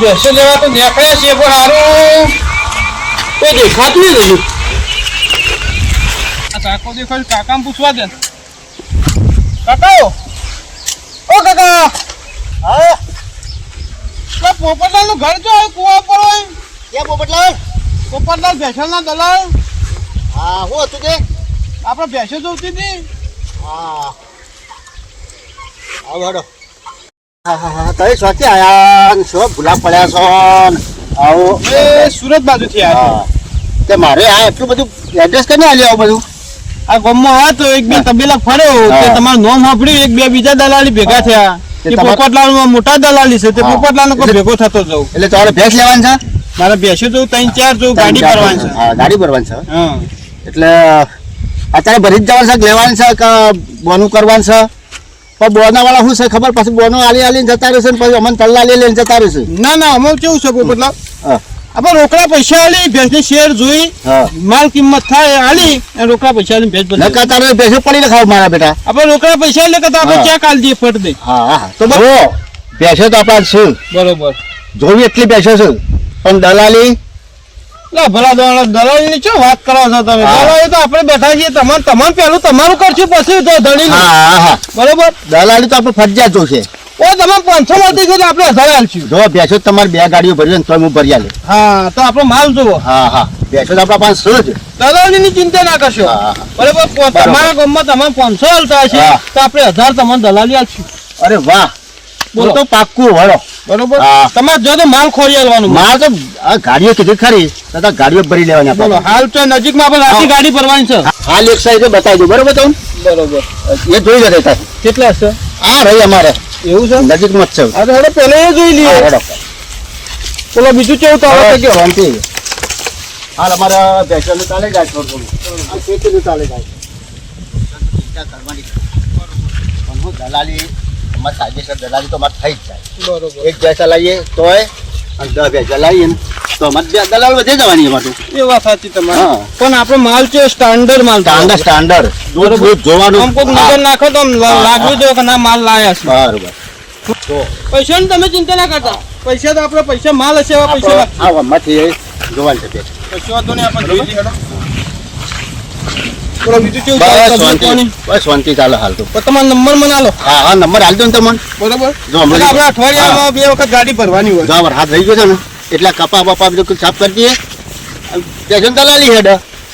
બેસે લેવા તો દેખાય છે પણ હારું કોઈ દેખાતું નહીં. આ કાકો દેખાય કાકાને પૂછવા દે. કાકા ઓ કાકા હા પોપટલાલ નું ઘર જો કુવા પર હોય. ક્યાં પોપટલાલ? પોપટલાલ ભેસણના દલાલ. હા હું હતું તે? આપણે ભેસો જોતી હતી. હા આવો હેડો. હા તમે સ્વાથી આયા ને શું ભૂલા પડ્યા છો ને? આવો એ સુરત બાજુથી આવ્યા. હા તે મારે આ એટલું બધું એડ્રેસ કરીને આલ્યું આવું બધું? આ ગામમાં આવ્યા તો એક બે તબેલા ફર્યો તે તમારું નામ સાંભળ્યું એક બે બીજા દલાલી ભેગા થયા. એ પોપટલાલ મોટા દલાલી છે તે પોપટલાલ નો ભેગો થતો જવું. એટલે તમારે ભેંસ લેવાની છે? મારે બેસ્યો તો 3-4 જો ગાડી ભરવાની છે. હા ગાડી ભરવાની છે. હા એટલે અત્યારે ભરી જ જવાનું છે લેવાનું છે કે બોનું કરવાનું છે? પણ બોના વાળા શું છે ખબર? પછી બોનો આલી જતા રહેશે ને પછી અમને તલ્લા લઈને જતા રહેશે. ના અમે કેવું છે પોપટલાલ હા આપણે રોકડા પૈસા આલી ભેંસની શેર જોઈ હા માલ કિંમત થાય આલી અને રોકડા પૈસા આલી ભેંસ બદલી. નકા તારે ભેંસો પડીને ખાવ મારા બેટા. આપણે રોકડા પૈસા એટલે કે આપણે ક્યાં કાલ દઈએ ફટ દે. હા તો જો ભેંસો તો આપણા છે બરોબર જોવી એટલી ભેંસો છે પણ દલાલી લા ભલા દલાલી ની શું વાત કરો છો તમે? દલાલી તો આપણે બેઠા છીએ તમારે પહેલું તમારું કરશું પછી તો ધણી. હા બરોબર દલાલી તો આપણે ફરજિયાત જોશે. ઓ તમે 500 મળતી છે આપણે 1000 આલશું. જો ભેંસો તમારે 2 ગાડીઓ ભરી ને તો હું ભરી આલે. હા તો આપણો માલ જુઓ. હા ભેંસો તો આપણા પાસે છે જ. દલાલી ની ચિંતા ના કરશો. બરોબર તમારા ગામમાં તમે 500 આલતા હશે તો આપણે 1000 તમને દલાલી આલશું. અરે વાહ બોલ તો પાક્કું વળો. બરોબર તમારે જો તો માલ ખોરી આલવાનું. માલ તો આ ગાડીઓ કીધી ખરી તો ગાડીઓ ભરી લેવાની બોલો આપણે. હાલ તો નજીકમાં આપણે આખી ગાડી ભરવાની છે. હાલ એક સાઈડ બતાવી દઉં બરોબર તમને? બરોબર એ જોઈ જશે તાર કેટલા છે આ રહી અમારે એવું છે? નજીકમાં જ છે. હા તો હેડો પહેલા એ જોઈ લઈએ. હેડો. બોલો બીજું કેવું તો આવે કે શાંતિ. હાલ અમારે ભેંસોનું ચાલે જાય થોડું આ ખેતીનું ચાલે જાય. ચિંતા કરવાની પણ હું દલાલી અમારે કાયદેસર દલાલી તો અમારે થઈ જ જાય. બરોબર એક ભેંસ લાવીએ તોય અને 10 ભેંસ લાવીએ ને તો અમારે દલાલ વધી જવાની અમારે. એ વાત સાચી તમારી. હા. પણ આપણો માલ છે સ્ટાન્ડર્ડ માલ. સ્ટાન્ડર્ડ દૂધ જોવાનું. આમ કોઈક નજર નાખો તો આમ લાગવું જોઈએ કે ના માલ લાયા છે. બરોબર. પૈસાની તમે ચિંતા ના કરતા. પૈસા તો આપણે પૈસા માલ હશે એવા પૈસા. આવો માંથી જોવાનું છે ભેંસ. કશો વાંધો નહીં આપણે જોઈ લઈએ. બોલો બીજું કેવું બસ ચાલે? શાંતિ બસ શાંતિ ચાલે હાલ તો. તો તમારો નંબર મને આલો. હા નંબર હાલ દો ને તમને. બરોબર જો એટલે આપણે અઠવાડિયામાં 2 વખત ગાડી ભરવાની હોય. જો હાથ રહી ગયો છે ને એટલે કપા બપા બધું સાફ કરી દઈએ. ભેંસો દલાલી હેડ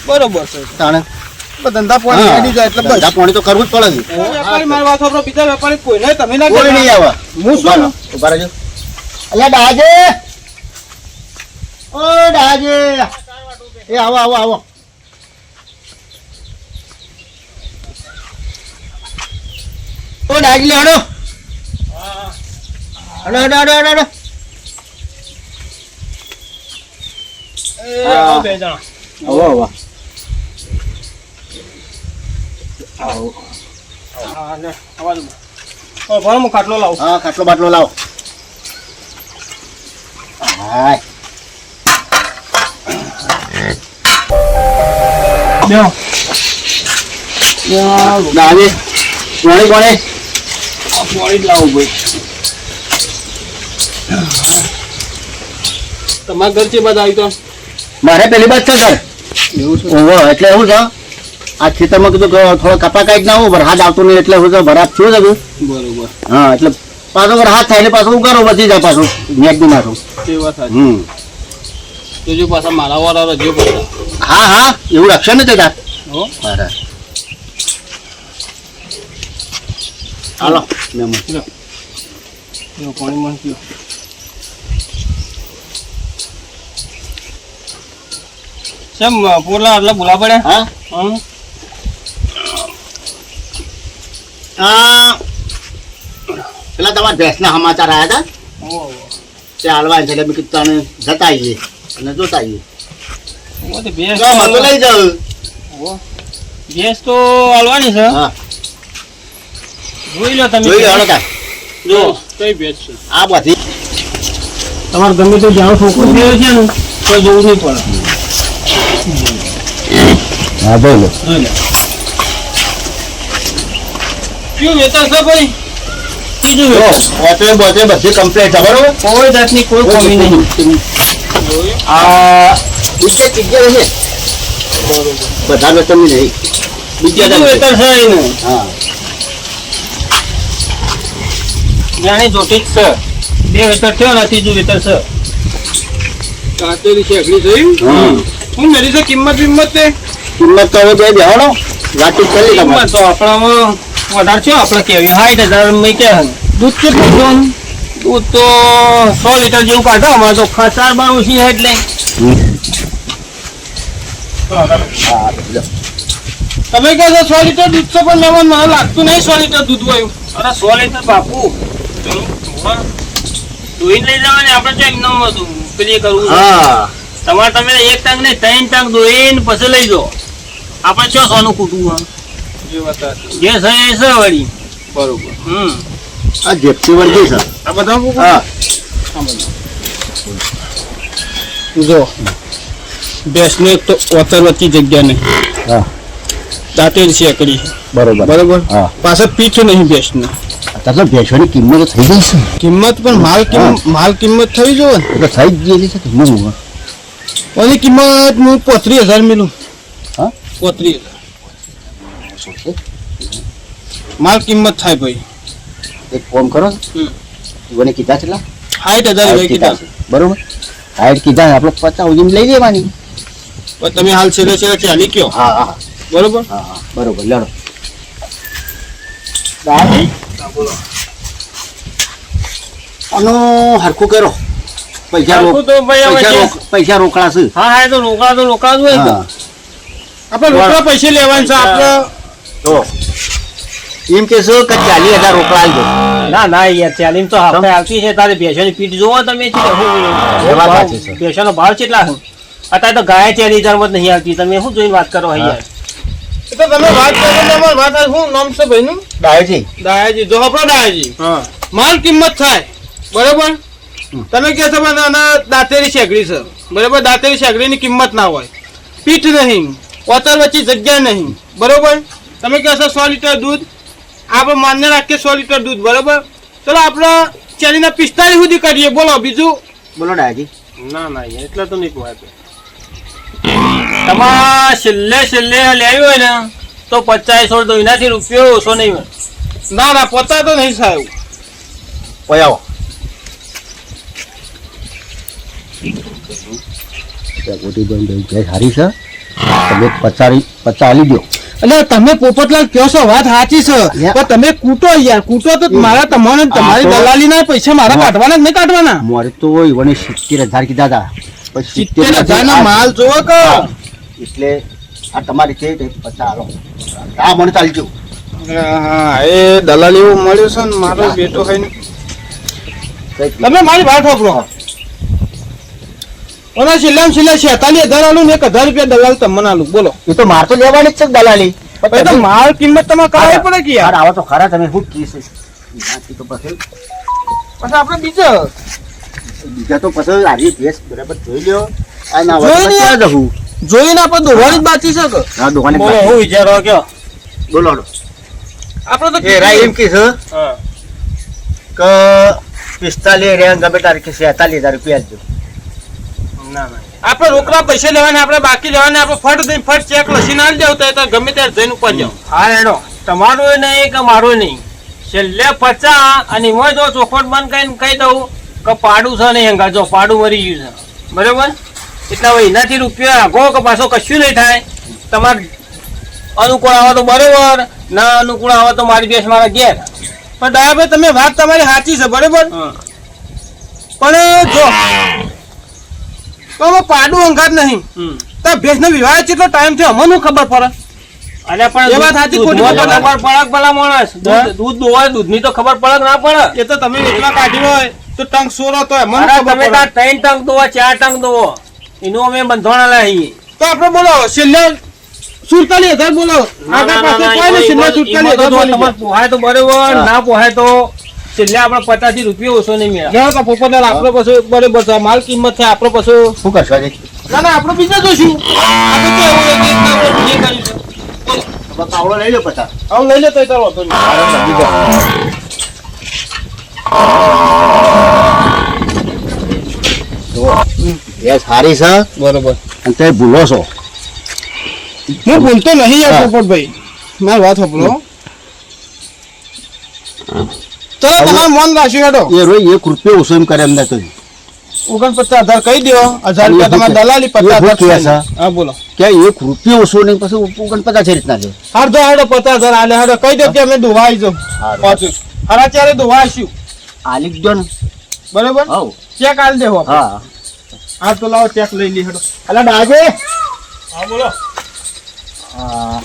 બરોબર છે. તાણે ધંધા પાણી હેડી જાય એટલે બસ. ધંધા પાણી તો કરવું જ પડે ને. વેપારી મારી વાત સાંભળો, બીજા વેપારી કોઈ નહીં, તમે ના કોઈ કહેતા. નહીં આવે. હું શું ઉભા રહેજો. અલ્યા ડાજે ઓ ડાજે એ આવો ઓ ડાજી લે હડો હડો આવો બે જણા. આવો હા ને આવા દો. ભરો હું ખાટલો લાવું. હા ખાટલો બાટલો લાવો. હાય બેહો. ડાજે કોણે પાણી જ લાવું ભાઈ. તમારા ઘર છે બધા આવી તો મારે પેલી બાદ છે સર. એવું છે. ઓહો એટલે એવું છે આ ખેતરમાં કીધું થોડો કપા કાઢી ના આવું વરસાદ આવતો નહીં એટલે શું છે ભરાત થયું છે બરોબર હા એટલે પાછો વરસાદ થાય એટલે પાછું ઉગારો વધી જાય પાછું નેટ નાખું. એ વાત સાચી. તો જો પાછા મારા વાળા રજો પડતા. હા એવું રક્ષણ નથી તાર. હો બરાબર હાલો મેં એવું પાણી માં પીઓ. કેમ પોલા એટલે બોલા પડ્યા? હા પેલા તમારા ભેંસના સમાચાર આવ્યા હતા તે હાલવા છે એટલે મેં કીધું તમે જતા આવીએ અને જોતા આવીએ. લઈ જાવ. ભેંસ તો હાલવાની છે. હા જોઈ લો તમે. જોઈ લો તાર. જો કઈ ભેંસ છે આ બધી તમારે ગમે તો જાણો છોકરો છે ને તો જોવું નહીં પડે. હા જોઈ લો. કેવું વેચાણ છે ભાઈ? ત્રીજું જો વેતર. બોતરે બધી કમ્પ્લીટ છે બરોબર કોઈ જાતની કોઈ કમી નહીં. આ બીજે ત્રીજે છે બધા વેતન નહીં બીજે ત્રીજું વેતર છે એનું. હા જાણે જોટી જ છે. બે વેતર થયો ને ત્રીજું વેતર છે. કાતરી શેકડી જોયું. શું મેરી છે કિંમત વિમત તે કિંમત તો હવે બે દેવાનો વાતચીત કરી તમારે કિંમત તો આપણામાં વધારે છે. આપણે કેવી 60,000 મેં કે દૂધ કેટલું જોવાનું? દૂધ તો 100 લીટર જેવું કાઢો. અમારે તો ખસાર બાર ઓછી છે એટલે હા લો. તમે કહો છો 100 લીટર દૂધ છે, પણ મેં મને લાગતું નહીં 100 લીટર દૂધ હોય. અરે 100 લીટર બાપુ દોઈને લઈ જવાની. આપણે તો એકદમ હતું પેલી કરવું છે. હા તમારે તમે એક ટંક ને 3 ટંક દોઈને પછી લઈ જાઓ. આપણે ચો સોનું કૂટવું જે છે એ છે વળી. બરોબર હમ આ જેપસી વર્ગી છે આ બધા હા જો ભેંસને તો ઓતરવતી જગ્યા નહીં. હા દાંતેર શેકડી બરોબર બરોબર. હા પાછળ પીઠ નહીં ભેંસને. અત્યારે તો ભેંસોની કિંમત થઈ ગઈ છે કિંમત પણ માલ કિંમત થઈ જોવે ને. એટલે થઈ જ ગયેલી છે કિંમત ઓની કિંમત હું 35,000 મિલું. હા 35,000 માલ કિંમત થાય ભાઈ. એક ફોન કરો મને કીધા છે 60,000 કીધા. બરોબર 60 કીધા આપણે 50 ઉજીને લઈ લેવાની પણ તમે હાલ છેલ્લે ચાલી કયો હા હા બરોબર. હા હા બરોબર લડો આનું હરખું કરો પૈસા હરખું તો ભાઈ હવે છે. પૈસા રોકડા છે હા હા એ તો રોકડા જ હોય તો. હા. આપણે રોકડા પૈસે લેવાનું છે આપણે. તો એમ કેશો કે 40,000 રોકડા આલજો ના ના યાર ચાલીમ તો આપણે આવતી છે. તારે ભેંસોની પીઠ જોવો તમે એ વાત સાચી છે. ભેંસોનો ભાવ કેટલા છે? અત્યારે તો ગાય 40,000 માં જ નહીં આવતી. તમે શું જોઈને વાત કરો યાર? તો તમે વાત કરો તમારી વાત શું નામ છે ભાઈનું? ડાયજી દાયાજી. જો આપણો દાયાજી માલ કિંમત થાય બરોબર. તમે કહો છો દાંતેરી શેકડી છે બરોબર. દાંતેરી શેકડીની કિંમત ના હોય. પીઠ નહીં, ઓતર વચ્ચે જગ્યા નહીં બરોબર. તમે કહો છો 100 લીટર દૂધ. આપણે માન્ય રાખીએ 100 લીટર દૂધ બરોબર. ચલો આપણે ચાલીના 45 સુધી કરીએ. બોલો બીજું. બોલો ડાયજી ના ના એટલે તો નહીં પોહાય. તમારે છેલ્લે લેવી હોય ને તો 50 તો એનાથી રૂપિયો ઓછો નહીં હોય. ના ના 50 તો નહીં થાય. પયાવો સારી છે તમે 50 આલી દો એટલે તમે પોપટલાલ કહો છો વાત સાચી છે, પણ તમે કૂટો યાર. કૂટો તો મારા તમારે તમારી દલાલીના પૈસા મારા કાઢવાના જ નહીં કાઢવાના. મારે તો ઈવને 70,000 કીધા હતા પછી 70,000 ના માલ જોવો કે એટલે આ તમારી છે 50 આલો આ મને ચાલજો હા એ દલાલી એવું મળ્યું છે ને મારો બેટો હોય ને. તમે મારી વાત સાંભળો. ઓના છેલ્લા 46,000 આલું ને 1,000 રૂપિયા દલાલ તમને આલું. બોલો એ તો માર તો લેવાની જ છે દલાલી એ તો માલ કિંમત તમારે કરાવી પડે કે યાર. આવો તો ખરા તમે શું કીધું તો પછી આપણે બીજા તો પછી આરી ભેસ બરાબર જોઈ લ્યો આ ના જોઈ લ્યો. ક્યાં જવું જોઈને આપણે દોવાની જ બાકી છે કે હા દુકાને બોલો હું વિચારો કયો બોલો આપણે તો એ રાઈ એમ કે છે હા કે 45 રે ગમે તારીખે 47,000 રૂપિયા આપજો ના ના આપણે રોકડા પૈસા લેવાના, આપણે બાકી લેવાના. આપણે ફટ દઈને ફટ ચેક લસીને આલી દેવું તો ગમે ત્યારે જઈને ઉપર જાવ. હા એનો તમારું નહીં કે મારું નહીં. છેલ્લે 50 અને એમાં જો ચોખવટ બંધ કરીને કહી દઉં કે પાડું છે નહીં હંગા. જો પાડું મરી ગયું છે બરોબર. એટલે હવે એનાથી રૂપિયા આગો કે પાછો કશું નહીં થાય. તમારે અનુકૂળ આવે તો બરોબર, ના અનુકૂળ આવે તો મારી બેસ મારા ઘેર. પણ દયાભાઈ તમે વાત તમારી સાચી છે બરોબર, પણ જો તો પાડું અંગાત નહીં તો ભેંસ નો વિવાહ કેટલો ટાઈમ થયો અમને ખબર પડે. અરે પણ એ વાત સાચી ખોટી ખબર પડે ભલા માણસ. દૂધ દોવાય દૂધની તો ખબર પડે ના પડે. એ તો તમે એટલા કાઢી હોય તો ટંક સોરો તો મને ખબર પડે. 3 ટંક દોવો 4 ટંક દોવો એનું અમે બંધોણા લાવીએ તો આપણે બોલો છેલ્લે 47,000 બોલો. આગળ પાછળ કોઈ નહીં. છેલ્લે 47,000 તમારે પોહાય તો બરોબર, ના પોહાય તો છેલ્લે આપણે 50 રૂપિયા ઓછો નહીં મળે. તો પોપટલાલ આપણે પછી બરોબર છે. માલ કિંમત છે આપણે પછી શું કરશો આજે ના ના આપણે બીજા જોઈશું. આપણે તો એવું એક બીજે કરીશું. આવડો લઈ લો 50 આવું લઈ લે તો તારો હતો નહીં. એ સારી છે બરોબર. અને તે ભૂલો છો. હું ભૂલતો નહીં યાર હા. પોપટભાઈ, મારી વાત સાંભળો. ચલો તમારું મન રાખ્યું હેડો. એ રોજ 1 રૂપિયો ઓછો એમ કરે એમ નથી. 49,000 કહી દો. 1000 રૂપિયા તમારી દલાલી, એ શું કહે 50,000. છે? હા બોલો. કે 1 રૂપિયો ઓછો નહીં પછી 49 છે રીતના છે. હાડો હાડો 50,000 આલે હાડો કહી દો કે અમે દોવા આવી જાઉં. હારું. પાછું હારા ચારે દોવા આવીશું. આલિક જો ને. બરોબર. હવ. ચેક આલી દેવો આપણે. હા હા તો લાવો ચેક લઈ લી હેડો. અલા ડાજે. હા બોલો. હા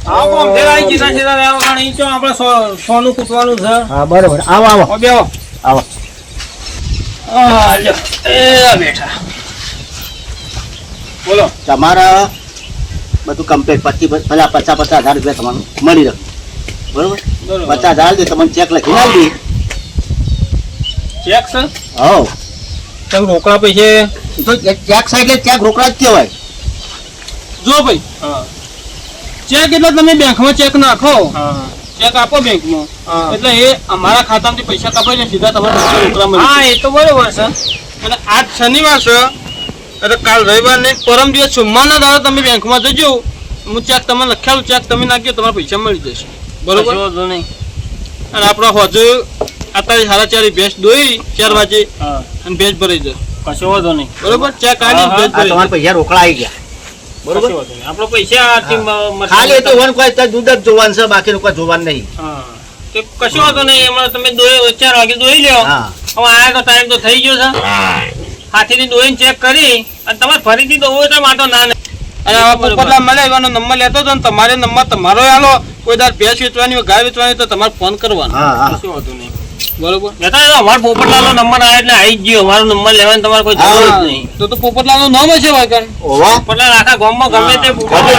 હા કોમ દેરાઈ કીધા છે તારે આવો કારણે ઈ ચો આપણે સોનું કૂટવાનું છે. હા બરોબર. આવો આવો ઓ બેહો. આવો. આ લ્યો. એ બેઠા. બોલો. તમારા બધું કમ્પ્લીટ 50,000 રૂપિયા તમને મળી રહે. બરોબર. બરોબર. 50,000 દે તમને ચેક લખીને આપી દે. ચેક છે? હવ. તમે રોકડા પૈસે તો ચેક સાઈડ એટલે ચેક રોકડા જ કહેવાય. જો ભાઈ. હા. ચેક એટલે તમે બેંકમાં ચેક નાખો. ચેક આપો બેંકમાં. એટલે એ અમારા ખાતામાંથી પૈસા કપાઈને સીધા તમારા રોકડા મળી. હા એ તો બરોબર છે. એટલે આજ શનિવાર છે. એટલે કાલ રવિવાર ને પરમ દિવસ સોમવારના દાડે તમે બેંકમાં જજો. હું ચેક તમે લખાયેલું ચેક તમે નાખજો તમારા પૈસા મળી જશે. બરોબર. અને આપણે હજુ અત્યારે 4:30 ભેંસ દોઈ 4 વાગે અને ભેંસ ભરાઈ જાય. કશો વાંધો નહીં. બરોબર. ચેક આલી ભેંસ આ તમારા પૈસા રોકડા આવી ગયા. બરોબર. આપણો પૈસા ખાલી તો વન કોઈ દૂધ જ જોવાનું છે, બાકીનું કોઈ જોવાનું નહીં. કશો વાંધો નહીં. એમાં તમે 4 વાગે દોઈ લ્યો. હા હવે આ તો ટાઈમ તો થઈ ગયો છે. હાથીની દોઈને ચેક કરી અને તમારે ફરીથી દોવો એટલે માટો ના નહીં. અને આવા પોપટલાલ મળે એવાનો નંબર લેતો હતો ને તમારે નંબર તમારો આલો. કોઈ દર ભેંસ વેચવાની હોય ગાય વેચવાની હોય તો તમારે ફોન કરવાનો. હા હા કશું વાંધો નહીં. બરોબર. અમારો પોપટલાલનો નંબર આવે એટલે આવી જ ગયો. અમારો નંબર લેવાની તમારે કોઈ જરૂર જ નહીં. તો પોપટલાલનું નામ હશે વાગણ. ઓવા પોપટલાલ આખા ગામમાં ગમે તે બતાવી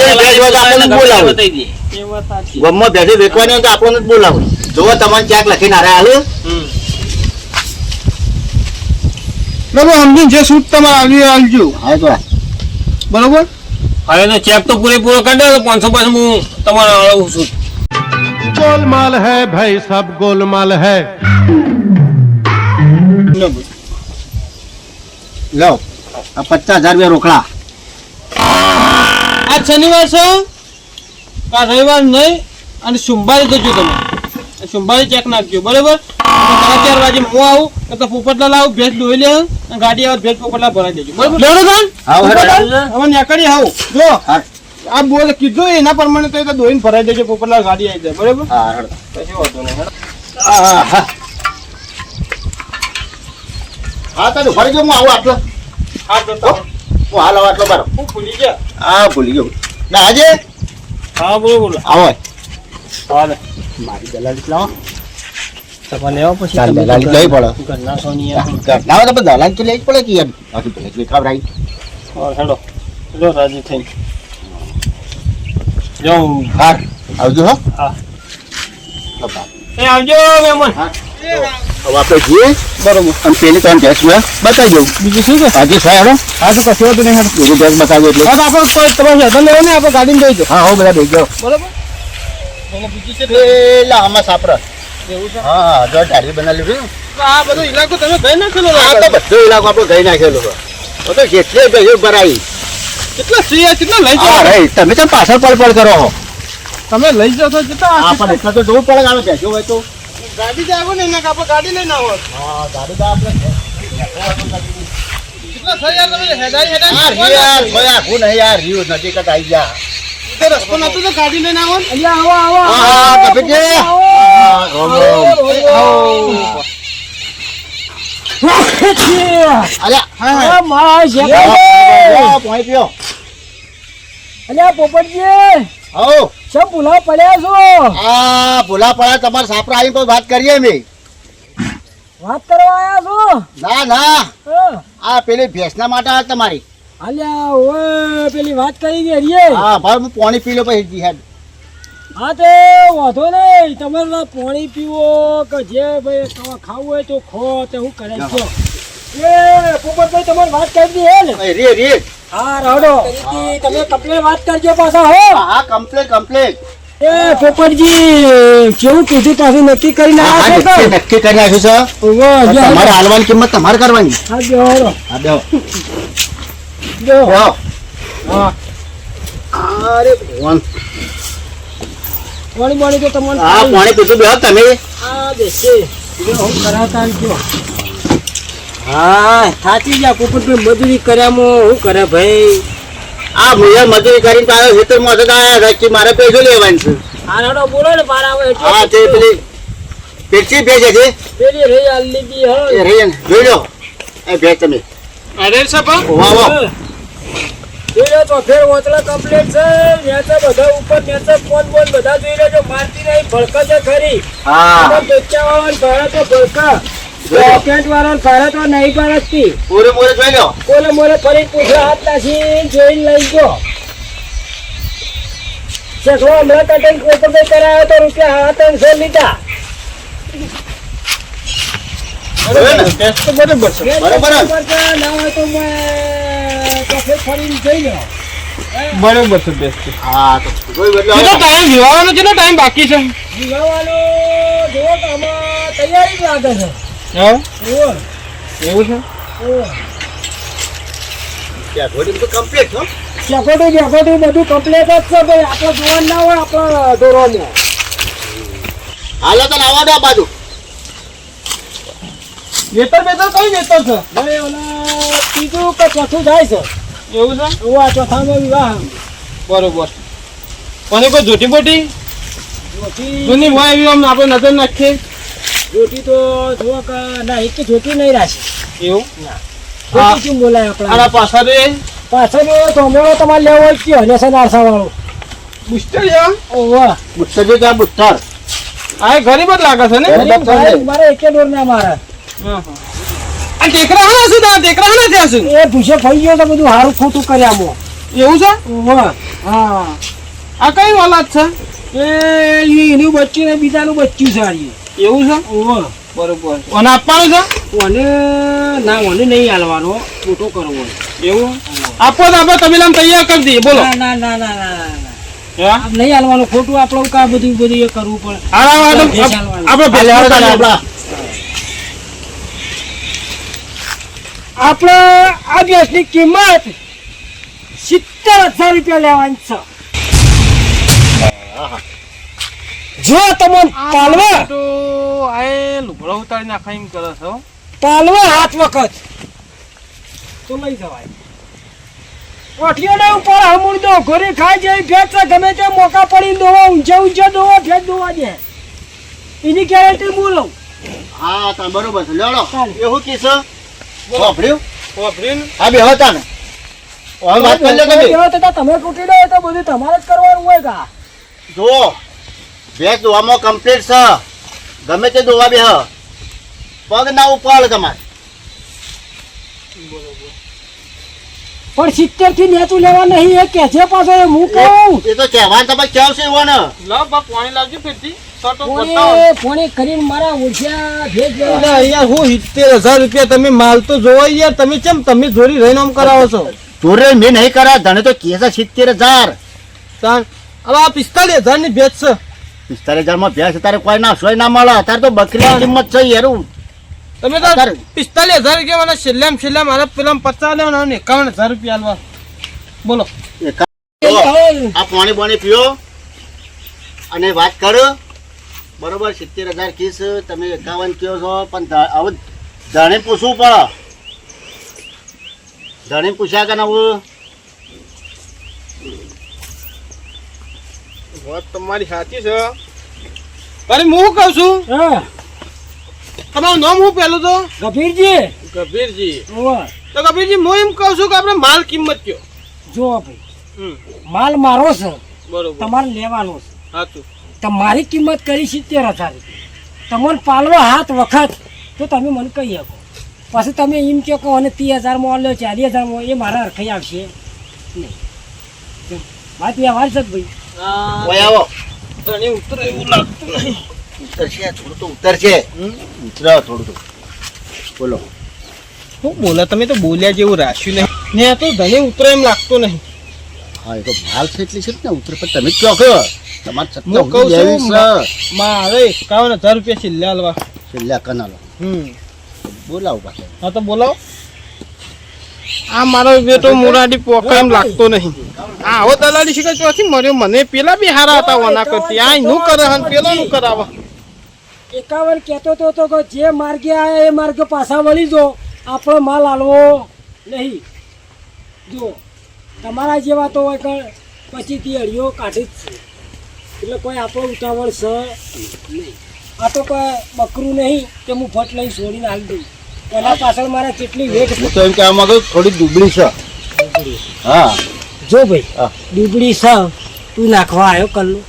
દે. એ વાત સાચી. ગમમાં બેઠી વેચવાની હોય તો આપણને જ બોલાવો. જોવો તમને ચેક લખીને હારે હાલો. બરોબર સમજીને જે સૂટ તમારે આવી આવજો. હા તો બરોબર. હવે તો ચેક તો પૂરેપૂરો કરી દો. 500 પાછું હું તમારે આવું છું. गोलमाल है भाई, सब गोलमाल है. લો આ 50,000 રૂપિયા રોકડા. આજ શનિવાર છે. કાલ રવિવાર નહીં. અને સોમવારે જજો તમે. સોમવારે ચેક નાખજો. બરોબર. 4:30 વાગે હું આવું તો પોપટલાલ આવું ભેંસ દોઈ લે અને ગાડી આવે ભેંસ પોપટલાલ ભરાઈ દેજો. બરોબર. હા હવે નીકળી આવું જો હા આ બોલ કીધું એના પ્રમાણે તો એ તો દોઈને ભરાઈ દેજો. પોપટલાલ ગાડી આવી જાય. બરોબર. હા હેડો. કશો વાંધો નહીં હેડો. હા હા હા તો ફરી જો હું આવું આટલો. હા તો હું હાલ આવું આટલો બારો. હું ભૂલી ગયા. હા ભૂલી ગયો. ના આજે હા બોલો બોલો. આવો હાલે. મારી દલાલી લાવો. તમારે લેવા પછી ચાલ દલાલી લઈ પડે. ઘરના સોની ના હોય તો પણ દલાલી તો લઈ જ પડે કે યાર. બાકી ભેજ વેચવા રાઈ. હેડો જો રાજી થઈ જાઉં. હા આવજો હો. હા. બાપા. એ આવજો મહેમાન. હા હવે આપણે જઈએ. બરોબર. અને પેલી ત્રણ ભેંસ મેં બતાવી દઉં. બીજું શું કે આજે સાહેબ હેડો. હા તો કશો વાંધો નહીં હેડો. બીજું ભેંસ બતાવજો એટલે. હા તો આપણે કોઈ તમારે હેઠળ લેવો ને આપણે ગાડીમાં જઈ જાઓ. હા હો બધા બેસી જાઓ. બરોબર. એટલે બીજું છે પેલા આમાં સાપરા. એવું છે. હા જો ઢાળી બનાવી લીધું. તો આ બધો ઇલાકો તમે ગઈ નાખેલો આ તો બધો ઇલાકો આપણો ગઈ નાખેલો છે. તો તો જેટલી ભેંસો ભરાઈ. કેટલા સિયા કેટલા લઈ હા જાઓ રે તમે તો પાછળ પડ કરો છો. તમે લઈ જાઓ તો કેટલા હા પણ એટલા તો જોવું પડે કે આવે ભેંસો હોય તો. ગાડી જ આવો ને એના આપણે ગાડી લઈને આવો. હા ગાડી તો આપણે કેટલા થઈ યાર તમે હેડાઈ હા હેડાઈ યાર ભયા હું નહીં યાર રીવ નજીક જ આવી ગયા. તો રસ્તો નતો તો ગાડી લઈને આવો ને. અહીંયા આવો હા હા કપીજી. હા રોમ રોમ. અલ્યા હા પાણી પીઓ. અલ્યા પોપટજી હો સબ ભૂલા પડ્યા છો. આ ભૂલા પડ્યા તમારા સાપરા આવીને તો વાત કરીએ અમે. વાત કરવા આયા છો. ના ના હા. આ પેલી ભેંસના માટે આ તમારી. અલ્યા ઓય પેલી વાત કરી ગઈ રે. હા ભાઈ હું પાણી પી લો પછી હેડ. હા તે વાંધો નહીં. તમારે પાણી પીવો કે જે ભાઈ ખાવું હોય તો ખો તે હું કરે છો. એ પોપટભાઈ તમારી વાત કરી દી હે ને. રે રે હા રાડો તમે કમ્પ્લેન વાત કરજો પાછા હો. હા કમ્પ્લેટ કમ્પ્લેટ. એ પોપટજી કેવું કીધું પાછું નક્કી કરીને હા, આવ્યા છો નક્કી નક્કી કરી નાખ્યું છે ઓહો, જો તમારે હાલવાની કિંમત તમારે કરવાની હા જો હરો. હા બેહો જો બેહો. હા અરે ભગવાન. પાણી પાણી તો તમને હા પાણી પીધું બેહો તમે આ બેસે જો હું કરાતા જો હા થાચી જા પોપટભાઈ મજૂરી કર્યામાં શું કરે ભાઈ આ મુયર મજૂરી કરીને તારા ખેતરમાં હતા આયા હતા કે મારે પૈસો લેવાનું છે આનાડો બોલો ને બાર આવે એટલે હા તે પેલી પેટસી ભેજ છે પેલી રહી આલ લીધી હો એ રહી ને જોઈ લો એ ભેજ તમે અરે સપા વાહ વાહ જોઈ લો તો ફેર ઓતલા કમ્પ્લીટ છે નેચા બધા ઉપર નેચા ફોન બોન બધા જોઈ લેજો મારતી નહીં ભડકા છે ખરી હા બચ્ચા વાળા ભાડા તો ભડકા રોકેટ વાળા ભાડા તો નહીં પાડતી પૂરે પૂરે જોઈ લો કોલે મોરે ફરી પૂછ્યો હાથ નાખી જોઈને લઈ ગયો શેખો હમણાં કટિંગ કોપર કરાયો તો રૂપિયા 300 લીધા ટેસ્ટ તો બરાબર છે. બરાબર જ. ના હોય તો મેં કફે ફરીને જઈ લો બરાબર છે બેસ્ટ. હા તો જોઈ બદલો કેટલો ટાઈમ જીવાનો કેટલો ટાઈમ બાકી છે જીવાવાનો જોવો તો આમાં તૈયારી જ લાગે છે હા ઓહો, એવું છે. ઓહો. ત્યાં થોડી બધું કમ્પ્લીટ છો ચકોટી બધું કમ્પ્લીટ જ છે ભાઈ આપણે જોવાનું ના હોય આપણા દોરવામાં હાલો તો આવવા દો આ બાજુ વેતર બેતર કઈ વેતર છે ભાઈ ઓલા ત્રીજું કે ચોથું જાય છે એવું છે. ઓવા ચોથામાં વિવાહ બરોબર. અને કોઈ જોટી બોટી જોટી જૂની હોય એવી આમ આપણે નજર નાખીએ જોટી તો જોવો કે ના એક જોટી નહીં રાખી એવું. જોટી કેમ બોલાય આપણા આના પાછળ એ પાછળ થોમડો તમારે લેવો હોય કયો ને છે નારસા વાળો બુસ્ટર છે. ઓવા બુટ્ટર જો ત્યાં બુટ્ટર આ એ ગરીબ જ લાગે છે ને. ગરીબ. મારે એકે દોર ના મારે હા, હા. આ ટેકરા હણા શું તા ટેકરા હણા ત્યાં શું એ ભૂસે ફરી ગયો તો બધું હારું ખોટું કર્યામાં એવું છે. ઓવા હા આ કઈ ઓલાદ છે એનું બચ્ચું ને બીજાનું બચ્ચું છે હારી. એવું છે. ઓવા બરોબર. અને આપવાનું છે ઓને ના ઓને નહીં હાલવાનો ફોટો કરવો એવું આપો તો આપણે તબેલામાં તૈયાર કરી દઈએ બોલો. ના ના ના ના ના ના હા આપ નહીં હાલવાનું ખોટું આપણે કા બધું એ કરવું પડે આપણે હાલો તો આપણા આપણે આ ગેસની કિંમત 70,000 રૂપિયા લેવાની છે જો તમને પાલવા તો આ લુગડો ઉતારી નાખા એમ કરે છે હો. પાલવા હાથ વખત તો લઈ જવાય ઓઠિયોને ઉપર હમુડ દો ઘરે ખાઈ જાય ફેટ છે ગમે તે મોકા પડીને દોવા ઊંચે દોવો ફેટ દોવા દે એની ગેરંટી બોલો હા તા બરોબર છે લેડો ચાલે. એવું કી છે વાપર્યું વાપરીને હા બે હતા ને હવે વાત કરી લે તમે તમે તૂટી દો તો બધું તમારે જ કરવાનું હોય કા જુઓ ભેંસ દોવામાં કમ્પ્લીટ છે ગમે તે દોવા બે પગ ના ઉપાડ તમારે પણ 70 થી નેચું લેવા નહીં એ કે છે પાછો એ હું કહું એ તો કહેવાનું તમે કેવ છે એવો ને લાવ બા પાણી લાવજો ફેરથી તો બતાવો. ફોને કરીને મારા ઓળખ્યા ભેજ અરે યાર હું 70,000 રૂપિયા તમે માલ તો જોવો યાર તમે કેમ તમે જોરી રહીને આમ કરાવો છો ચોરે મેં નહીં કરા ધણે તો કે છે 70,000 તાન હવે આ 45,000 ની ભેજ છે 45,000 માં ભેંસ અત્યારે કોઈ ના સોય ના મળે અત્યારે તો બકરીની કિંમત છે યાર તમે તો અત્યારે 45,000 રૂપિયા મને છેલ્લે મારા પેલા 50 લેવાના ને 51,000 રૂપિયા આલવા બોલો. આ પાણી પાણી પીઓ અને વાત કરો બરોબર 70,000 કીસ તમે 51 કયો છો પણ હવે ધણે પૂછવું પડે ધણે પૂછ્યા કે ના વાત તમારી સાચી છે અરે હું શું કહું છું હા તમારું નામ શું પેલું તો ગભીરજી કબીરજી ઓવા તો કબીરજી હું એમ કહું છું કે આપણે માલ કિંમત કયો જો ભાઈ માલ મારો છે બરોબર તમારે લેવાનો છે સાચું તમારી કિંમત કરી 70,000 તમને પાલવા હાથ વખત તો તમે મને કહી શકો પછી તમે એમ કહો કે અને 30,000 માં લો 40,000 માં એ મારા અરખાઈ આવશે નહીં કેમ? વાત વ્યવહાર છે જ ભાઈ કોઈ આવો તને ઉતરે એવું લાગતું નહીં ઉતરશે થોડું તો ઉતરશે ઉતરો થોડું તો બોલો શું બોલા તમે તો બોલ્યા જેવું રાખ્યું નહીં ને આ તો ધને ઉતરે એમ લાગતું નહીં હા એ તો માલ છે એટલી છે ને ઉતર પણ તમે કયો કયો તમારે સત્તા હું કહું ઊંધી લેવી છું છે. મારે 51,000 રૂપિયા છેલ્લે આલવા. છેલ્લે કનાલો બોલાવો પાછો. હા તો બોલાવો. આ મારો બેટો મુરાડી પોકા એમ લાગતો નહીં. આ હવે દલાલી શીખે ચોથી મળ્યો મને. પેલા બી હારા હતા ઓના કરતી. આ નું કરે હન પેલા નું કરાવે. 51 કહેતો તો કે જે માર્ગે આયા એ માર્ગે પાછા વળી જો, આપણો માલ આલવો નહીં. જો તમારા જેવા તો હોય કે પછીથી અડીઓ કાઢી જ છે, એટલે કોઈ આપણો ઉતાવળ છે નહીં. આ તો કોઈ બકરું નહીં કે હું ફટ લઈને છોડીને હાલ દઉં. એના પાછળ મારે કેટલી વેટ હું તો એમ કહેવા માંગુ છું, થોડી દુબળી છે. હા જો ભાઈ હા. ડુબડી છે તું નાખવા આવ્યો કલ્લું,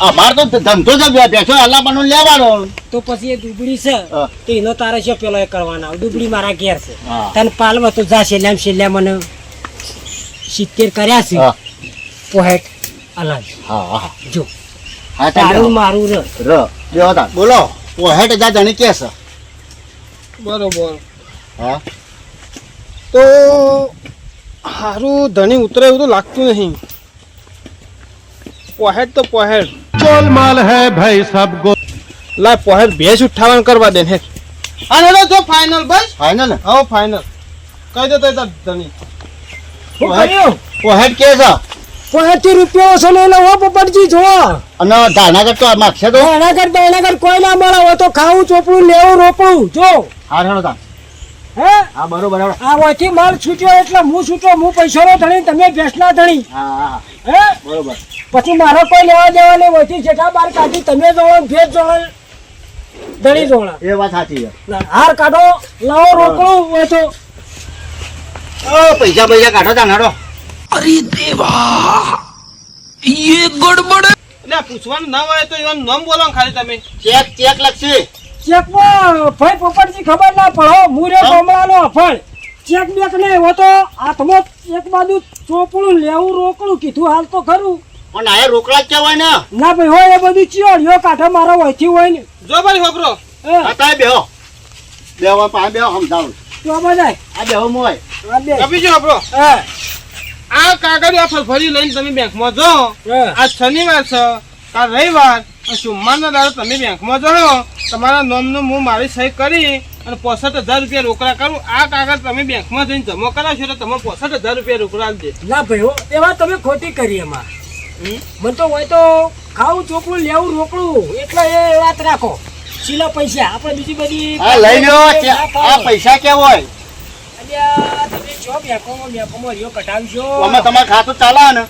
અમારે તો ધંધો જ બેઠો અલ્લાહનો લેવાનો. તો પછી એ ડુબડી છે હા. તો એનો તારે શું પેલો એ કરવાના? ડુબડી મારા ઘેર છે, હા. તને પાલવા તો જા છેલ્લા મને 70 કર્યા છે. હા પોહેટ અલગ હા હા જો હા તારું મારું બેહો તા બોલો. પોહેટ જા જાણી કે છે. બરોબર. હા તો હારું ધણી ઉતરે એવું તો લાગતું નહીં. પોહેડ તો પોહેડ गोलमाल है भाई सब गोल લા પોહેડ ભેજ ઉઠાવવાનું કરવા દે ને. હા હેલો જો ફાઇનલ બસ. ફાઇનલ ને હા ફાઇનલ કહી દો તો ધણી. શું કર્યું? પોહેટ કે છે. પોહેટ થી રૂપિયા ઓછો લઈ લો પોપટજી જો. અને ધાના કરતો માગશે તો એના કર કોઈ ના મળે હોય તો ખાવું ચોપડું લેવું રોપવું જો. હા હેડો તા. હે હા બરોબર હેડો. આ વચ્ચે માલ છૂટ્યો એટલે હું છૂટ્યો, હું પૈસાનો ધણી, તમે ભેંસના ધણી. હા હા હે બરોબર. પછી મારો કોઈ લેવા દેવા નહીં. વચ્ચે જેઠા બાર કાઢી તમે જોડો, ભેજ જોડો, ધણી જોડો. એ વાત સાચી છે. હાર કાઢો, લાવો રોકડું હોય તો. ઓ પૈસા કાઢો તા હેડો. એટલે પૂછવાનું ના હોય તો એવાનું નામ બોલો ને ખાલી તમે. ચેક લખશે. ચેકમાં ભાઈ પોપટજી ખબર ના પડો, મુરે કમળાનો અફળ. ચેક બેક નહીં હોય તો હાથમાં એક બાજુ ચોપડું લેવું રોકડું કીધું હાલ તો ખરું. પણ આ રોકડા જ કહેવાય ને. ના ભાઈ હોય એ બધું ચિયોડ્યો કાંઠે મારો વહીથી હોય ને. જો ભાઈ હોબરો. હે હતા બેહો પાસે બેહો સમજાવું. તો બધાય આ બેહો મોય. આ બે. કપી જો હોબરો. હે આ કાગળિયા ફરફરી લઈને તમે બેંકમાં જો. હે આજ શનિવાર છે, કાલ રવિવાર, સોમવારના દાડે તમે બેંકમાં જાઓ, તમારા નામનું હું મારી સહી કરી અને 65,000 રૂપિયા રોકડા કરું. આ કાગળ તમે બેંકમાં જઈને જમા કરાવશો તો તમે 65,000 રૂપિયા રોકડા આપજે. ના ભાઈ હો, એવા તમે ખોટી કરી એમાં. મને તો હોય તો ખાવું ચોપડું લેવું રોકડું, એટલે એ વાત રાખો. શીલા પૈસા આપણે બીજી બધી આ લઈ લ્યો. આ પૈસા કેમ હોય? અલ્યા, તમે જો બેંકોમાં રહ્યો કઢાવશો. આમાં તમારે ખાતું ચાલે ને.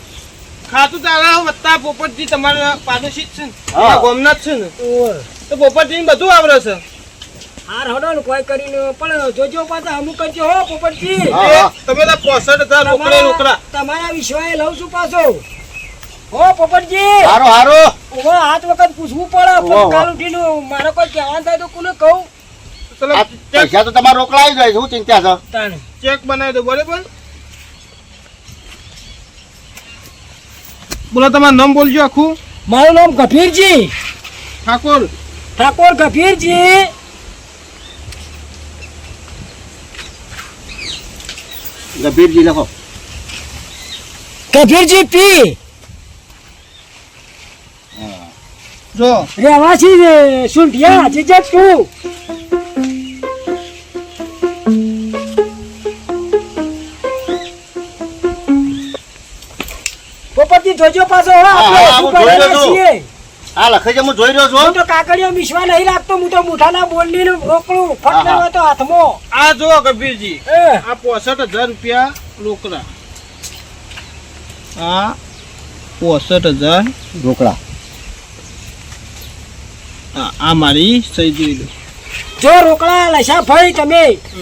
ખાતું તારા વત્તા પોપટજી તમારા પાડોશી જ છે ને, હા. ગામના જ છે ને, ઓય. તો પોપટજી બધું આવડે છે. હાર હડો ને કોઈ કરીને પણ જોજો પાછા અમુક કરજો હો પોપટજી. હા, એ હા. તમે તો 65,000 રોકડા. તમારા વિશ્વાએ લઉં છું પાછો હો પોપટજી. હારો ઓવા હાથ વખત પૂછવું પડે. ઓવા, ઓવા. કાલ ઉઠીને મારે કોઈ કહેવાનું થાય તો કોને કહું? ચલો આ પૈસા તો તમારે રોકડા આવી જાય. શું ચિંતા છે? તાણ. ચેક બનાવી દો. બરોબર, બોલો તમારું નામ બોલજો આખું. મારું નામ ગફીરજી, ઠાકોર. ઠાકોર ગફીરજી. ગંભીરજી લખો. ગફીરજી પી જો રહેવાસી સુંઢિયા જીજત તું. પોપટજી જોજો પાછો હો, આપણે હા, શું હું જોઈ કરેલા રહ્યો છું. છીએ. આ લખે છે હું જોઈ રહ્યો હું છું. તો કાકડીઓ વિશ્વા નહીં રાખતો, હું તો મુઠાના બોલની રોકડું ફટ હા, હા. લેવા તો હાથમાં. આ જુઓ કબીરજી, એ આ 65,000 રૂપિયા રોકડા. આ 65,000. રોકડા. આ મારી સહી જોઈ લો. જો રોકડા લસા ભાઈ તમે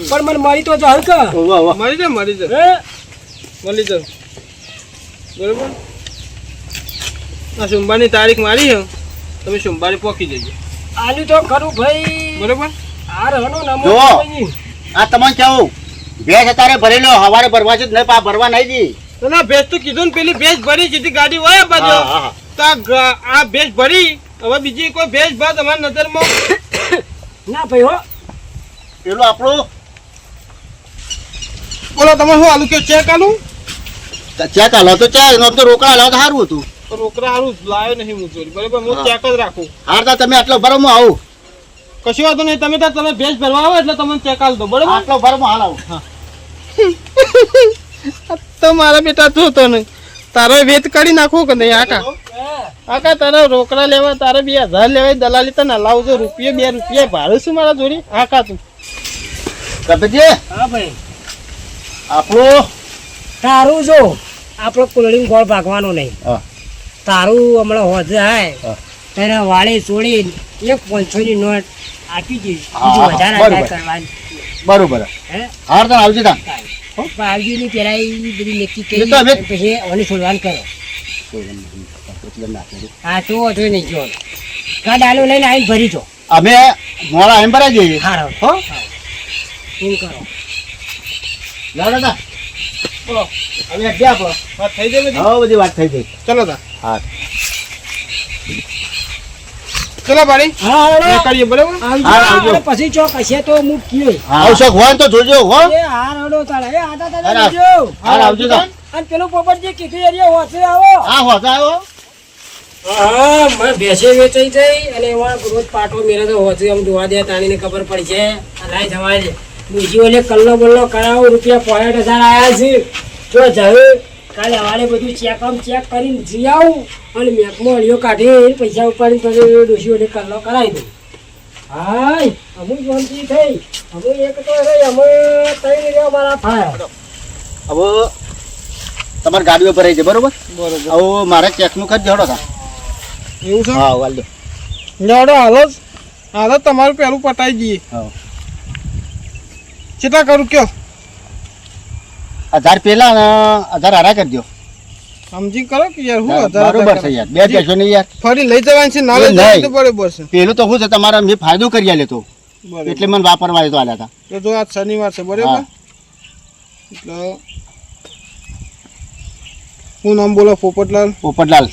પણ મને મળી તો જહર કે મળી જાય, મળી જાય, હે મળી જાય. બરોબર, આ સોમવારની તારીખ મારી છે, તમે સોમવારે પહોંચી જજો. આલુ તો ખરું ભાઈ. બરોબર, હાર હનો નમો જો. ભાઈ. આ તમને કેવું ભેંસ અત્યારે ભરેલો હવારે ભરવા છે જ નહીં. ભરવા નહીં દી. તો ના ભેજ તો કીધું ને, પેલી ભેજ ભરી સીધી ગાડી હોય બાજુ. હા, હા, હા. તો આ ભેજ ભરી, હવે બીજી કોઈ ભેજ ભાત અમારી નજરમાં. ના ભાઈ હો, પેલું આપણું બોલો તમે શું આલુ કે ચેક આલુ? ચેક હાલો તો ચેક, એનો તો રોકડા હાલો તો સારું હતું. રોકડા હારું લાયો નહીં હું ચોરી બરાબર હું હા. ચેક જ રાખું હારતા તમે આટલો ભરો હું આવું કશું વાંધો નહીં તમે ભેંસ ભરવા આવો એટલે તમને ચેક આલ દો બરાબર આટલો ભરો હું હાલ આવું તો મારા બેટા તું તો નહીં તારો વેત કાઢી નાખો કે નહીં આકા તારા રોકડા લેવા તારે 2000 લેવાય દલાલી તને લાવજો રૂપિયા 2 રૂપિયા ભાડું શું મારા જોડી આકા તું કપેજી હા ભાઈ આપણું તારું જો આપણો કુલડી ગોળ ભાગવાનો નહીં હા. તારું હમણાં હોજે હાય હા. તેને વાળી છોડી એક 500 ની નોટ આપી દીધી હા, બીજું હા, વધારે બરોબર. ના કરવાની બરોબર હે હારતા આવજો તા પાવજી ની પેલા એ બધી નક્કી કરી એ તો હવે- પછી ઓની છોડવાનું કરો હા તો વાંધો નહીં જો કા ડાલો લઈને આવીને ભરી જો અમે મોડા એમ ભરાઈ જઈએ હારો હો એમ કરો લાવ દાદા બોલો હવે અડ્ડે આપણો વાત થઈ જાય બધી હા બધી વાત થઈ ગઈ ચલો તા હા ચલો બાળી હા એ કરીએ બરાબર આવજો હા, આવજો. અને પછી ચોક હશે તો હું કીએ આવશો હોય ને તો જોજો હો એ હાર હડો તાળા એ આદા હાર તાળા આવ. જો હાર આવજો તા અને પેલું પોપટ જે કીધું એરિયા હોશે આવો હા હોતો આવ્યો હા મને ભેંસે વેચાઈ જઈ અને એમાં રોજ પાટો મેરે તો હોશે આમ જોવા દે તાણીને ખબર પડશે લાઈ જવા દે બીજી ઓલે કલ્લો બલ્લો કરાવો રૂપિયા 65,000 આયા છે જો જવે કાલે વાળે બધું ચેક કરીને જઈ આવું અને મેકમાં અળીઓ કાઢી પૈસા ઉપાડીને પછી ડોશી ઓલે કલ્લો કરાવી દઉં હાય અમુક શાંતિ થઈ અમુક એક તો રહી અમે 3 રહ્યા મારા ફાય હવે તમારી ગાડીઓ ભરાઈ છે બરોબર બરોબર હવે મારે ચેકનું ખર્ચ જોડો તા એવું છે હા વાલ દો લેવડો હાલો તમારું પેલું પટાઈ દઈએ હા કેટલા કરું કયો 1000 પેલા અને 1000 હારા કરી દો સમજી કરો કે યાર હું બરોબર છે યાર બે બેસો નહીં યાર ફરી લઈ જવાની છે ના લઈ નહીં. જવાની તો બરોબર છે પેલું તો શું છે તમારે મેં ફાયદો કરી આલ્યો તો બરોબર એટલે મને વાપરવા આવ્યો તો આલ્યા હતા તો જો આજ શનિવાર છે બરોબર હા. એટલે હું નામ બોલો પોપટલાલ પોપટલાલ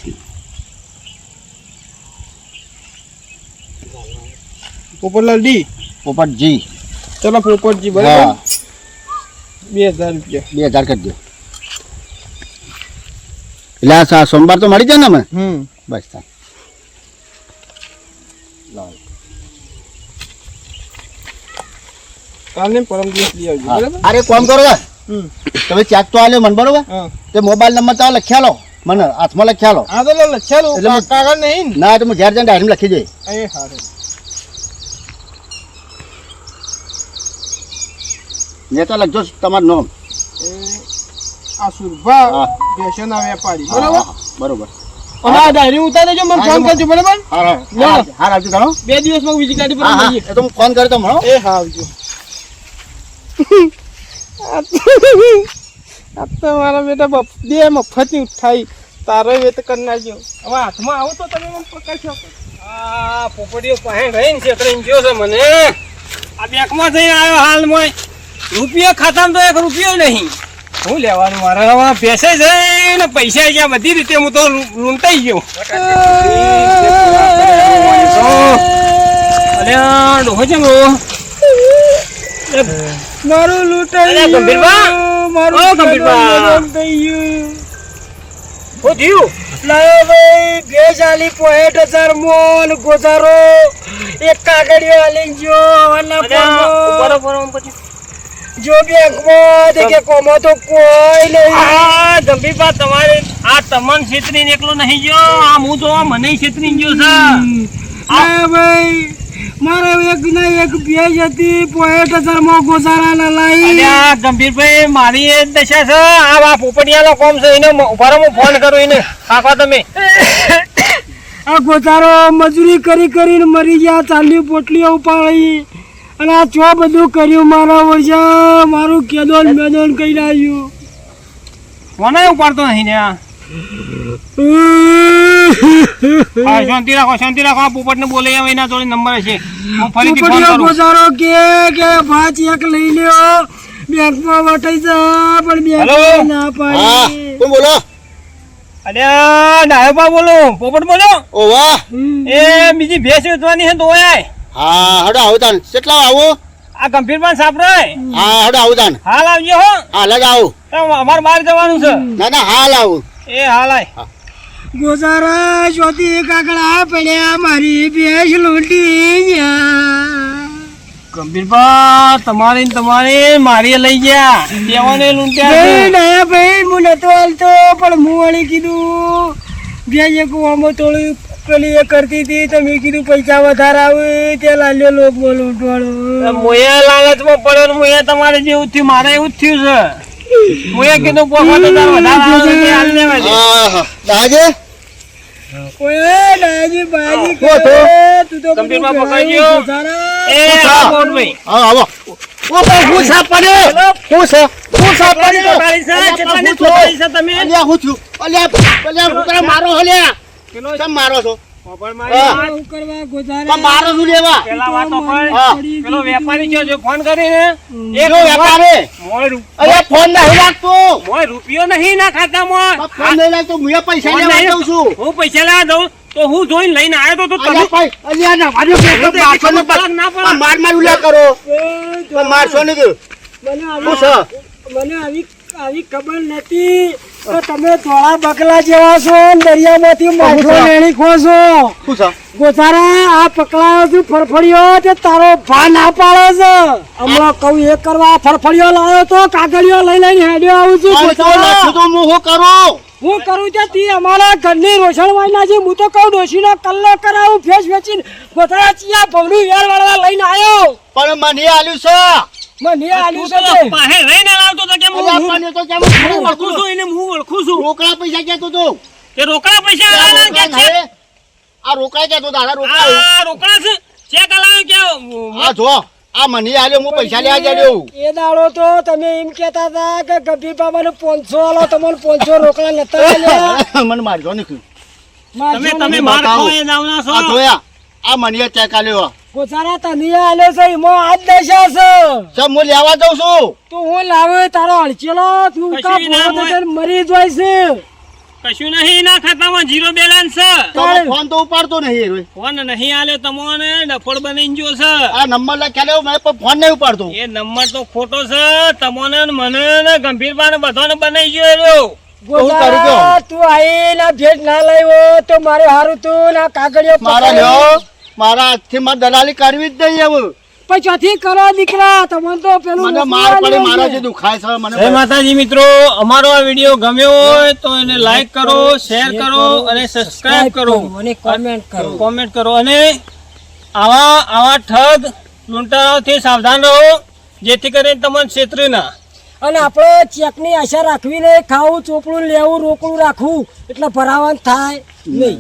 પોપટલાલ ડી પોપટજી ચલો પોપટજી હા બરાબર 2000 રૂપિયા 2000 કરી દો એટલે આ સોમવાર તો મળી જાય ને મને બસ થાય કાલે પરમ દિવસ લઈ આવજો હા. બરાબર અરે કોમ કરો ને. તમે ચેક તો આલ્યો મને બરોબર હા તે મોબાઈલ નંબર તો લખ્યા લો મને હાથમાં લખ્યા લો આ તો લખ્યાલું એટલે હું- કાગળ નહીં ના તો હું ઘેર જઈને ડાયરી લખી દઈ ને એ હારું નેતા લખજો તમારું નામ એ આ સુરભા હા. ભેંસોના વેપારી હા, બરાબર હા, બરોબર અને આ ડાયરી ઉતારી દેજો મને હા, ફોન એમાં- કરજો બરાબર હા હા લો. હા આવજો તારો 2 દિવસમાં બીજી ગાડી પર હા હા લઈએ એ તો હું ફોન કર્યો તો મળો એ હા આવજો આ તો મારા બેટા બે મફતની ઉઠાઈ તારો વેત કરી નાખજો હવે હાથમાં આવો તો તમે મને પકડશો આ પોપડીઓ પહેણ રહીને છેતરીને ગયો છે મને આ બેંકમાં જઈને આવ્યો હાલમાં રૂપિયા ખાતામાં તો 1 રૂપિયો નહીં શું લેવાનું મારે હવે પૈસે જઈને પૈસા ગયા બધી રીતે હું તો લૂંટાઈ ગયો અલ્યા ડોહો છે મારું લૂંટાઈ અલ્યા ગંભીરબા! મારું ઓ ગંભીરબા! લૂંટાઈ ગયું હું થયું લાયો ભાઈ ભેજ આલી 65,000 મોલ ગોધારો એક કાગળિયો આલી ગયો અને જો બેંકમાં દેખે કોમો તો કોઈ નહીં આ ગંભીરબા તમારે આ તમન છેતરીને એકલો નહીં ગયો આમ હું તો મને છેતરીને ગયો છે આ ભાઈ મારે એક ના એક ભેજ હતી 65,000 માં ગોધારા ના લાઈ અલ્યા ગંભીરભાઈ મારી એ જ દશા છે આ પોપડિયાનો કોમ છે એને ઉભારો હું ફોન કરું એને કાકા તમે આ ગોધારો મજૂરી કરીને મરી ગયા ચાલી પોટલીઓ ઉપાડી અને આ ચો બધું કર્યું મારા વર્ષા મારું કેદોન મેદોન કઈ નાખ્યું કોને ઉપાડતો નહીં ને આ શાંતિ રાખો આ પોપટ ને બોલે એના જોડે નંબર છે હું ફરીથી ફોન પોપટીઓ કરું ગોધારો કે ભાત એક લઈ લ્યો બેંકમાં વટાઈ જા પણ હેલો? બેંક ના હા પાડી કોણ બોલો અલ્યા ડાયોબા બોલો પોપટ બોલો ઓ વાહ એ બીજી ભેંસ વેચવાની છે તો આય હા હડો આવું તાન કેટલા આવું આ ગંભીરભાઈ સાંભળાય હા હડો આવું તાન હાલ આવજો હો હાલ જ આવું અમારે બહાર જવાનું છે ના ના હાલ આવું એ હાલ આય ગોજારા શોધી કાકડા પડ્યા મારી ભેંસ લૂંટી ગયા. ગંભીરબા તમારી મારી લઈ ગયા દેવાને લૂંટ્યા છે. ના ભાઈ હું નતો હાલતો પણ હું વળી કીધું ભેંસ એક આમાં થોડું પેલી એ કરતી હતી તમે કીધું પૈસા વધારે આવે તે લાલ્યો લોક બોલું ઉઠવાડો. મોએ લાલચમાં પડ્યો ને મોએ તમારે જેવું થયું મારે એવું જ થયું છે. મોએ કીધું પોખવા તો તાર વધારે આવે છે, હાલ લેવા દે. આહા. દાજે ઓય દાજી બાજી હો તો. તું તો ગંભીરમાં બધું પકડાઈ કરાયું, ગયો. ગોજારા. એ આ મોટભાઈ. આવો ઓ ભાઈ હું સાપ પડે હું સાપ પડે ચોટાડી છે, કેટલાની ચોટાડી છે તમે? અલ્યા હું છું અલ્યા છોકરા મારો હલ્યા કેમ મારો છો મોબાઈલ હા. શું કરવા ગોજારા? પણ મારો શું લેવા પેલા વાતો પણ હા. પેલો વેપારી ગયો છે ફોન કરીને એનો વેપારે અલ્યા ફોન નહીં લાગતો મોય રૂપિયો નહીં ના ખાતામાં. ફોન નહીં લાગતો હું પૈસા ફોન લેવા નહીં. દઉં છું હું પૈસા લેવા દઉં તો હું જોઈને લઈને આવ્યો તો અલ્યા તમે ભાઈ અલ્યા ના માર્યો તો કે મારશો ને ખબર ના પડે. માર ઉલ્યા કરો પણ મારશો ને કે મને શું છે મને આવી ખબર નથી તો તમે ધોળા બકલા જેવા છો ને દરિયામાંથી માછલો લેણી ખો છો. શું છે ગોતારા આ પકડાયો છું ફરફડિયો તે તારો ભા ના પાડે છે. હમણાં કહું એ કરવા ફરફડિયો લાવ્યો તો કાગળિયો લઈ લઈને હેડ્યો આવું છું. આ તો ગોતારા, નાખ્યું તો હું શું કરું હું કરું ત્યાં તી અમારા ઘરની રોષણવાઈ ના છે. હું તો કહું ડોશીનો કલ્લો કરાવું ફેસ વેચીને ગોતારા ચિયા ભવનું વેર વાળવા લઈને આવ્યો. પણ મને આલ્યું છે મને આલ્યું છે તું તે. તો પાસે રહીને લાવતો તો કેમ અલ્યા હું પણ એ તો કેમ ઓળખું છું એને હું ઓળખું છું. રોકડા પૈસા કહેતો તો તે રોકડા પૈસા આ આલાના કે રોકડા છે? નહીં. આ રોકડા કહેતો દાદા રોકડા આ રોકડા છે ચેક અલાવ્યો કે આ જો આ મને આલ્યો હું પૈસા લેવા જડ્યો એ દાડો તો તમે એમ કેતા હતા કે ગભી બાબાને 500 આલો, તમને 500 રોકડા નતા આલ્યા. મને મારજો નહીં તમે માર ખાઓ એ નાવના છો. આ જોયા આ મને ચેક આલ્યો ગોચારા તને આલ્યો છે એમાં આજ દશા છે. સબ હું લેવા દઉં છું તો હું લાવે તારો અડચેલો તું કા કશું ના ભોળો હોય. તો મરી જાય છે. કશું નહીં ના ખાતામાં જીરો બેલેન્સ છે. તો ફોન તો ઉપાડતો નહીં એ ફોન નહીં આલ્યો તમને ડફોડ બની ગયો છે. આ નંબર લખ્યા મેં પણ ફોન નહીં ઉપાડતો એ નંબર તો ખોટો છે. તમને ને મને ને ગંભીરબાને બધાને બનાવી ગયો રહ્યો. ગોચારા તું આઈને ભેટ ના લાવ્યો તો મારે હારું તું ના કાગળિયો મારા પકડ્યો. લ્યો મારા હાથથી મારે દલાલી કરવી જ નહીં હવે પછી ચોથી કરો દીકરા તમને તો પેલું મને નથી માર પડે આલ્યું મારા છે. જે દુખાય છે જય મને માતાજી મિત્રો, અમારો આ વિડીયો ગમ્યો હોય તો એને લાઈક કરો, શેર કરો અને સબસ્ક્રાઇબ કરો, અને કોમેન્ટ કરો. કોમેન્ટ કરો અને આવા ઠગ લૂંટારાઓથી સાવધાન રહો જેથી કરીને તમને છેતરે ના. અને આપણે ચેકની આશા રાખવી નહીં. ખાવું ચોપડું લેવું રોકડું રાખવું એટલે ભરાવાનું થાય નહીં.